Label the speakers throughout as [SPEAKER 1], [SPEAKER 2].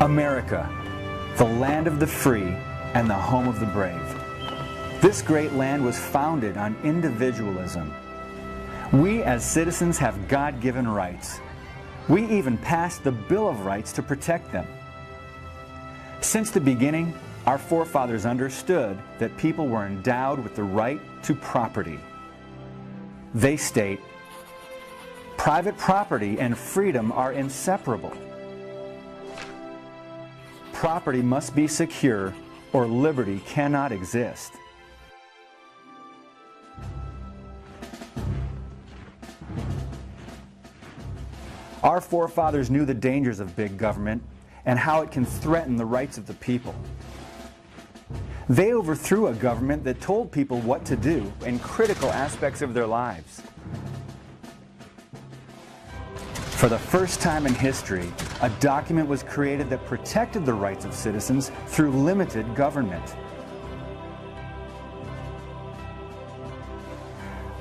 [SPEAKER 1] America, the land of the free and the home of the brave. This great land was founded on individualism. We as citizens have God-given rights. We even passed the Bill of Rights to protect them. Since the beginning, our forefathers understood that people were endowed with the right to property. They state, "Private property and freedom are inseparable. Property must be secure or liberty cannot exist." Our forefathers knew the dangers of big government and how it can threaten the rights of the people. They overthrew a government that told people what to do in critical aspects of their lives. For the first time in history, a document was created that protected the rights of citizens through limited government.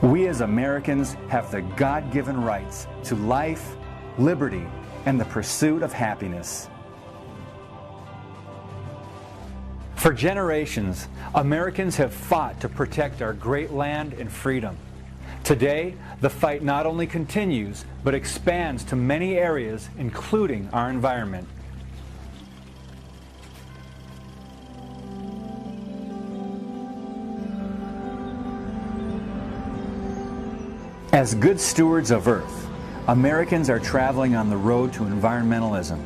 [SPEAKER 1] We as Americans have the God-given rights to life, liberty, and the pursuit of happiness. For generations, Americans have fought to protect our great land and freedom. Today, the fight not only continues, but expands to many areas, including our environment. As good stewards of Earth, Americans are traveling on the road to environmentalism.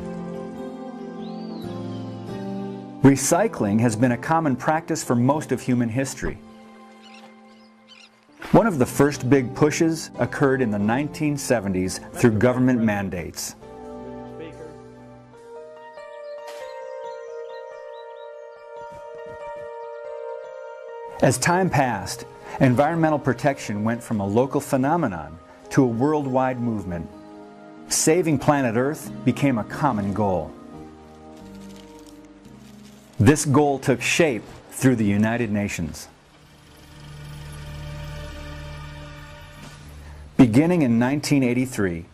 [SPEAKER 1] Recycling has been a common practice for most of human history. One of the first big pushes occurred in the 1970s through government mandates. As time passed, environmental protection went from a local phenomenon to a worldwide movement. Saving planet Earth became a common goal. This goal took shape through the United Nations. Beginning in 1983,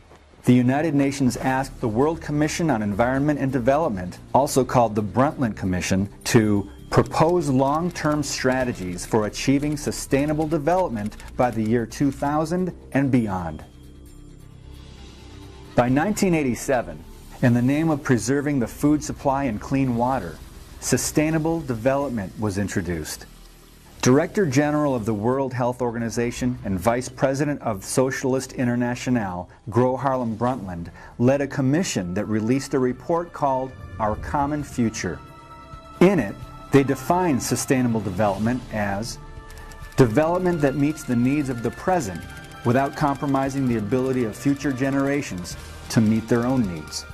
[SPEAKER 1] the United Nations asked the World Commission on Environment and Development, also called the Brundtland Commission, to propose long-term strategies for achieving sustainable development by the year 2000 and beyond. By 1987, in the name of preserving the food supply and clean water, sustainable development was introduced. Director General of the World Health Organization and Vice President of Socialist Internationale, Gro Harlem Brundtland, led a commission that released a report called Our Common Future. In it, they defined sustainable development as development that meets the needs of the present without compromising the ability of future generations to meet their own needs.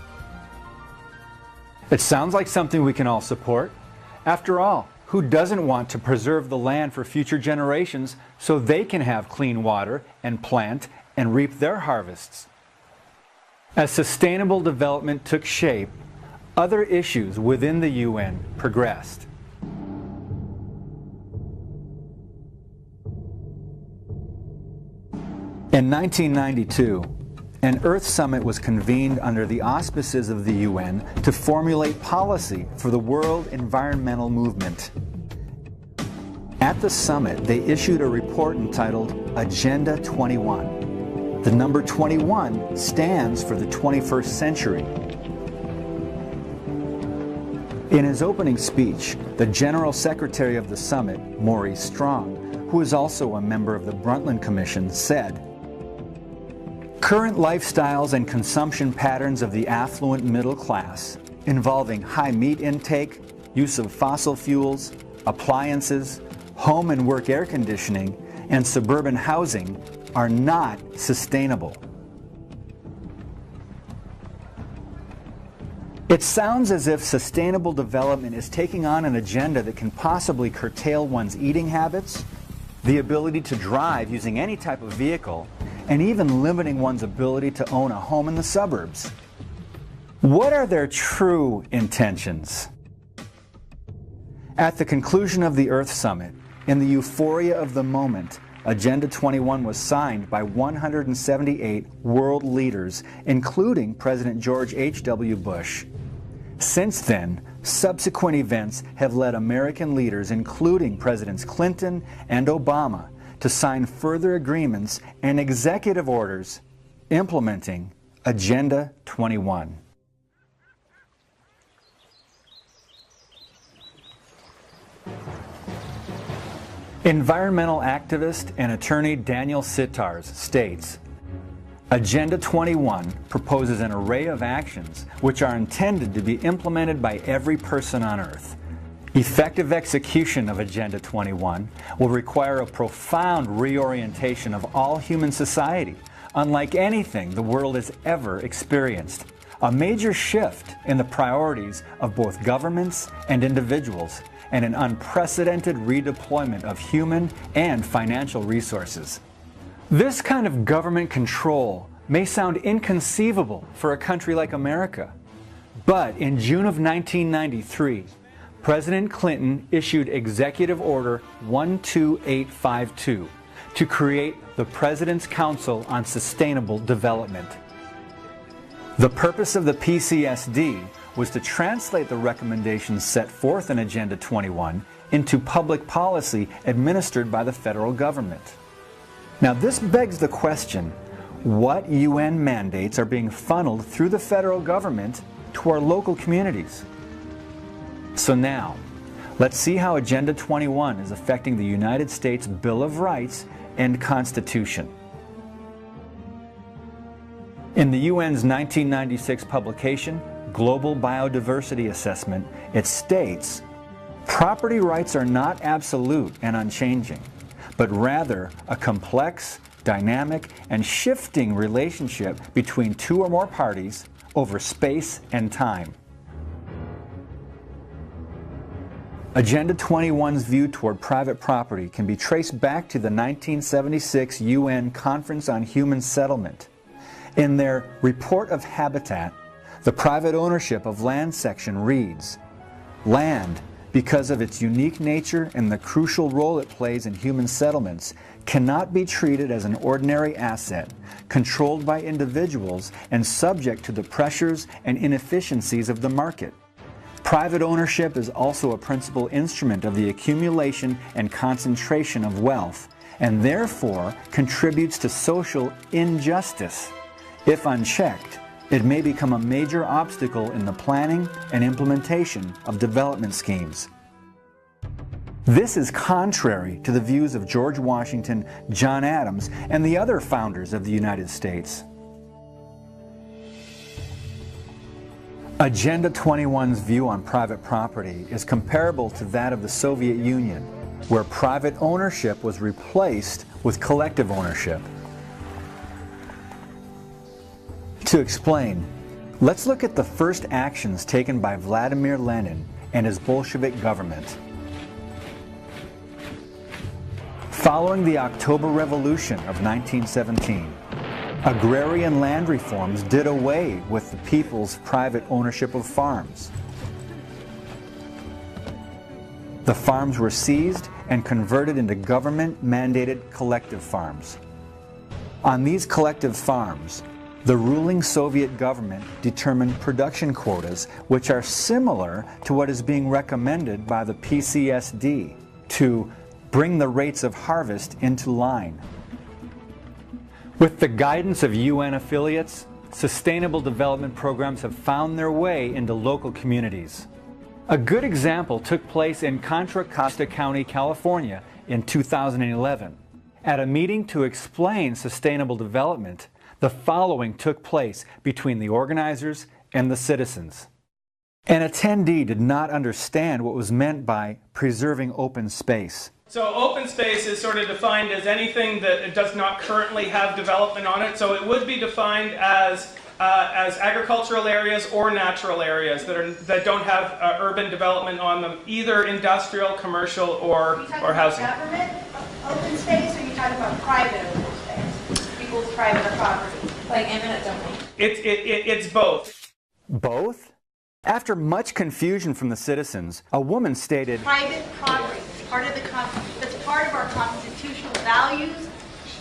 [SPEAKER 1] It sounds like something we can all support. After all, who doesn't want to preserve the land for future generations so they can have clean water and plant and reap their harvests? As sustainable development took shape, other issues within the UN progressed. In 1992, an Earth Summit was convened under the auspices of the UN to formulate policy for the world environmental movement. At the summit, they issued a report entitled Agenda 21. The number 21 stands for the 21st century. In his opening speech, the General Secretary of the summit, Maurice Strong, who is also a member of the Brundtland Commission, said, "Current lifestyles and consumption patterns of the affluent middle class, involving high meat intake, use of fossil fuels, appliances, home and work air conditioning, and suburban housing, are not sustainable." It sounds as if sustainable development is taking on an agenda that can possibly curtail one's eating habits, the ability to drive using any type of vehicle, and even limiting one's ability to own a home in the suburbs. What are their true intentions? At the conclusion of the Earth Summit, in the euphoria of the moment, Agenda 21 was signed by 178 world leaders, including President George H.W. Bush. Since then, subsequent events have led American leaders, including Presidents Clinton and Obama, to sign further agreements and executive orders implementing Agenda 21. Environmental activist and attorney Daniel Sittars states, Agenda 21 proposes an array of actions which are intended to be implemented by every person on Earth. Effective execution of Agenda 21 will require a profound reorientation of all human society, unlike anything the world has ever experienced. A major shift in the priorities of both governments and individuals, and an unprecedented redeployment of human and financial resources. This kind of government control may sound inconceivable for a country like America, but in June of 1993, President Clinton issued Executive Order 12852 to create the President's Council on Sustainable Development. The purpose of the PCSD was to translate the recommendations set forth in Agenda 21 into public policy administered by the federal government. Now, this begs the question, what UN mandates are being funneled through the federal government to our local communities? So now, let's see how Agenda 21 is affecting the United States Bill of Rights and Constitution. In the UN's 1996 publication, Global Biodiversity Assessment, it states, property rights are not absolute and unchanging, but rather a complex, dynamic, and shifting relationship between two or more parties over space and time. Agenda 21's view toward private property can be traced back to the 1976 UN Conference on Human Settlement. In their Report of Habitat, the private ownership of land section reads, land, because of its unique nature and the crucial role it plays in human settlements, cannot be treated as an ordinary asset, controlled by individuals and subject to the pressures and inefficiencies of the market. Private ownership is also a principal instrument of the accumulation and concentration of wealth, and therefore contributes to social injustice. If unchecked, it may become a major obstacle in the planning and implementation of development schemes. This is contrary to the views of George Washington, John Adams, and the other founders of the United States. Agenda 21's view on private property is comparable to that of the Soviet Union, where private ownership was replaced with collective ownership. To explain, let's look at the first actions taken by Vladimir Lenin and his Bolshevik government. Following the October Revolution of 1917, agrarian land reforms did away with the people's private ownership of farms. The farms were seized and converted into government-mandated collective farms. On these collective farms, the ruling Soviet government determined production quotas which are similar to what is being recommended by the PCSD to bring the rates of harvest into line. With the guidance of UN affiliates, sustainable development programs have found their way into local communities. A good example took place in Contra Costa County, California in 2011. At a meeting to explain sustainable development, the following took place between the organizers and the citizens. An attendee did not understand what was meant by preserving open space.
[SPEAKER 2] So open space is sort of defined as anything that does not currently have development on it. So it would be defined as agricultural areas or natural areas that don't have urban development on them, either industrial, commercial, or housing.
[SPEAKER 3] Are you talking about government open space, or are you talking about private open space? People's private property, like eminent domain?
[SPEAKER 2] It's both.
[SPEAKER 1] Both? After much confusion from the citizens, a woman stated,
[SPEAKER 3] private property. That's part of our constitutional values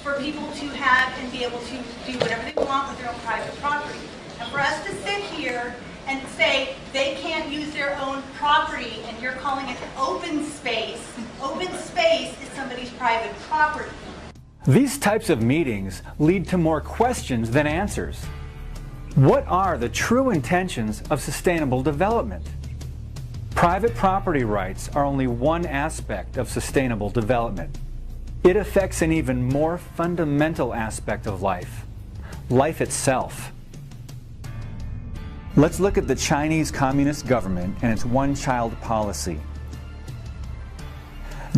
[SPEAKER 3] for people to have and be able to do whatever they want with their own private property. And for us to sit here and say they can't use their own property, and you're calling it open space. Open space is somebody's private property.
[SPEAKER 1] These types of meetings lead to more questions than answers. What are the true intentions of sustainable development? Private property rights are only one aspect of sustainable development. It affects an even more fundamental aspect of life, life itself. Let's look at the Chinese Communist government and its one-child policy.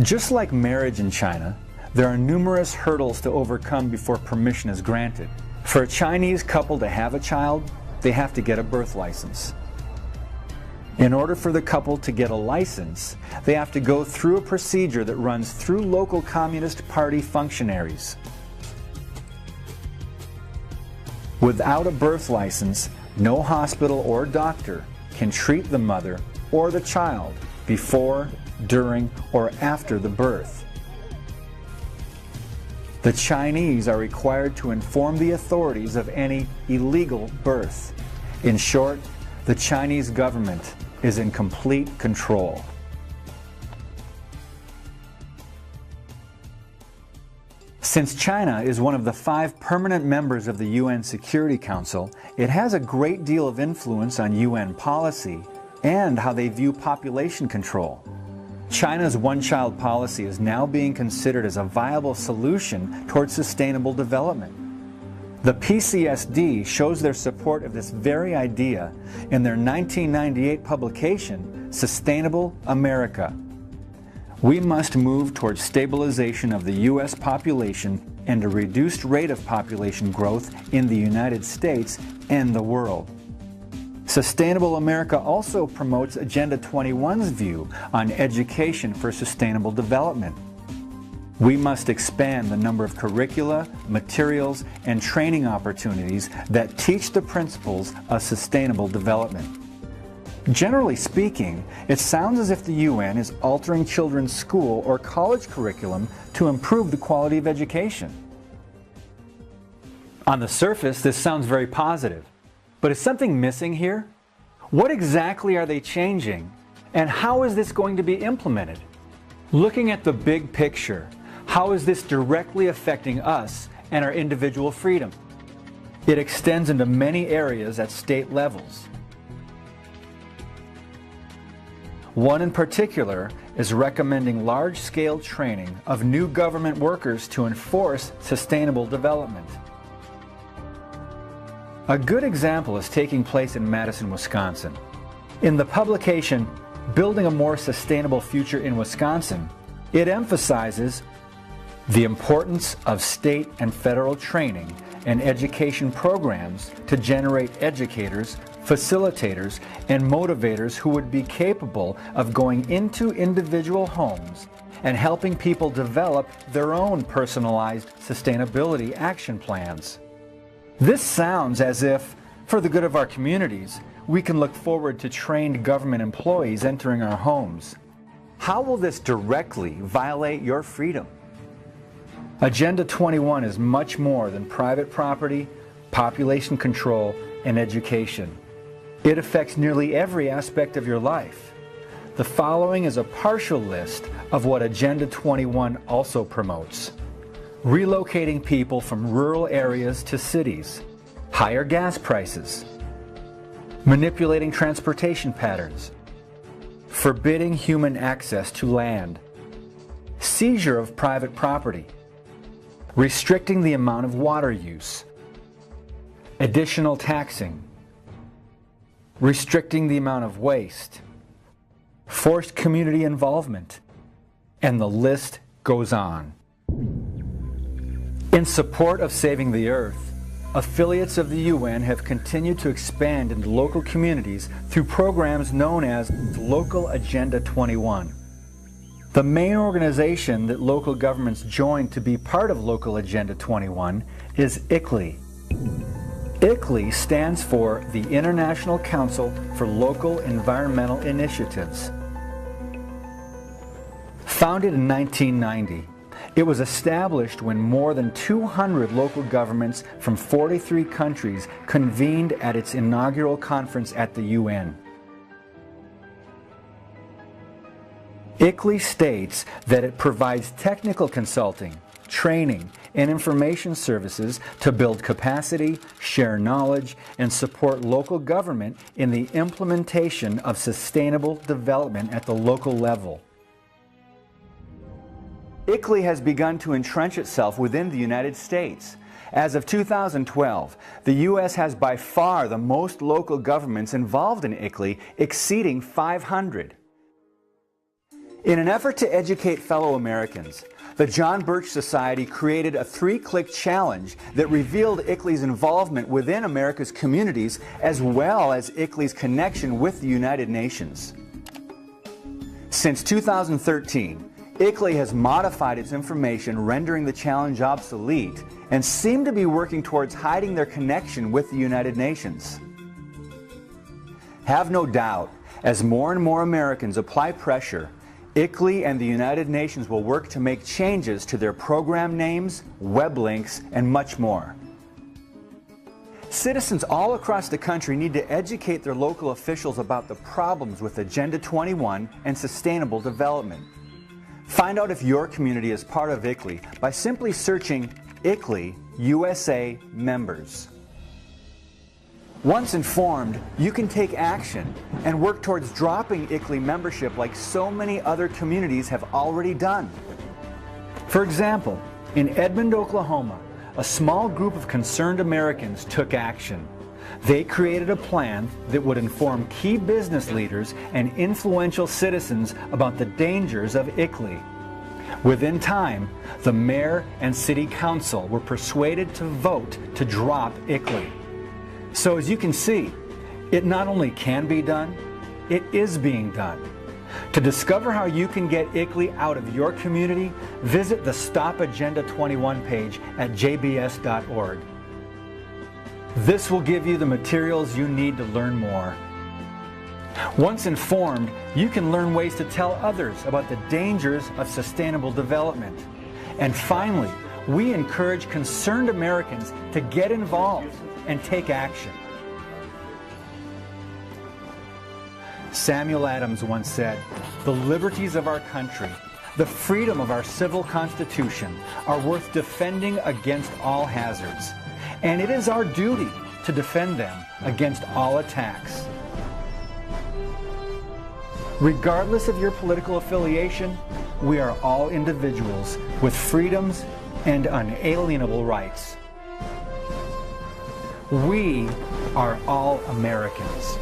[SPEAKER 1] Just like marriage in China, there are numerous hurdles to overcome before permission is granted. For a Chinese couple to have a child, they have to get a birth license. In order for the couple to get a license, they have to go through a procedure that runs through local Communist Party functionaries. Without a birth license, no hospital or doctor can treat the mother or the child before, during, or after the birth. The Chinese are required to inform the authorities of any illegal birth. In short, the Chinese government is in complete control. Since China is one of the 5 permanent members of the UN Security Council, it has a great deal of influence on UN policy and how they view population control. China's one-child policy is now being considered as a viable solution towards sustainable development. The PCSD shows their support of this very idea in their 1998 publication, Sustainable America. We must move towards stabilization of the U.S. population and a reduced rate of population growth in the United States and the world. Sustainable America also promotes Agenda 21's view on education for sustainable development. We must expand the number of curricula, materials, and training opportunities that teach the principles of sustainable development. Generally speaking, it sounds as if the UN is altering children's school or college curriculum to improve the quality of education. On the surface, this sounds very positive, but is something missing here? What exactly are they changing, and how is this going to be implemented? Looking at the big picture, how is this directly affecting us and our individual freedom? It extends into many areas at state levels. One in particular is recommending large-scale training of new government workers to enforce sustainable development. A good example is taking place in Madison, Wisconsin. In the publication, Building a More Sustainable Future in Wisconsin, it emphasizes the importance of state and federal training and education programs to generate educators, facilitators, and motivators who would be capable of going into individual homes and helping people develop their own personalized sustainability action plans. This sounds as if, for the good of our communities, we can look forward to trained government employees entering our homes. How will this directly violate your freedom? Agenda 21 is much more than private property, population control, and education. It affects nearly every aspect of your life. The following is a partial list of what Agenda 21 also promotes. Relocating people from rural areas to cities, higher gas prices, manipulating transportation patterns, forbidding human access to land, seizure of private property, restricting the amount of water use, additional taxing, restricting the amount of waste, forced community involvement, and the list goes on. In support of saving the Earth, affiliates of the UN have continued to expand into local communities through programs known as Local Agenda 21. The main organization that local governments joined to be part of Local Agenda 21 is ICLEI. ICLEI stands for the International Council for Local Environmental Initiatives. Founded in 1990, It was established when more than 200 local governments from 43 countries convened at its inaugural conference at the UN. ICLEI states that it provides technical consulting, training, and information services to build capacity, share knowledge, and support local government in the implementation of sustainable development at the local level. ICLEI has begun to entrench itself within the United States. As of 2012, the U.S. has by far the most local governments involved in ICLEI, exceeding 500. In an effort to educate fellow Americans, the John Birch Society created a 3-click challenge that revealed ICLEI's involvement within America's communities as well as ICLEI's connection with the United Nations. Since 2013, ICLEI has modified its information, rendering the challenge obsolete, and seem to be working towards hiding their connection with the United Nations. Have no doubt, as more and more Americans apply pressure, ICLEI and the United Nations will work to make changes to their program names, web links, and much more. Citizens all across the country need to educate their local officials about the problems with Agenda 21 and sustainable development. Find out if your community is part of ICLEI by simply searching ICLEI USA Members. Once informed, you can take action and work towards dropping ICLEI membership like so many other communities have already done. For example, in Edmond, Oklahoma, a small group of concerned Americans took action. They created a plan that would inform key business leaders and influential citizens about the dangers of ICLEI. Within time, the mayor and city council were persuaded to vote to drop ICLEI. So as you can see, it not only can be done, it is being done. To discover how you can get ICLEI out of your community, visit the Stop Agenda 21 page at jbs.org. This will give you the materials you need to learn more. Once informed, you can learn ways to tell others about the dangers of sustainable development. And finally, we encourage concerned Americans to get involved and take action. Samuel Adams once said, "The liberties of our country, the freedom of our civil constitution are worth defending against all hazards, and it is our duty to defend them against all attacks." Regardless of your political affiliation, we are all individuals with freedoms and unalienable rights. We are all Americans.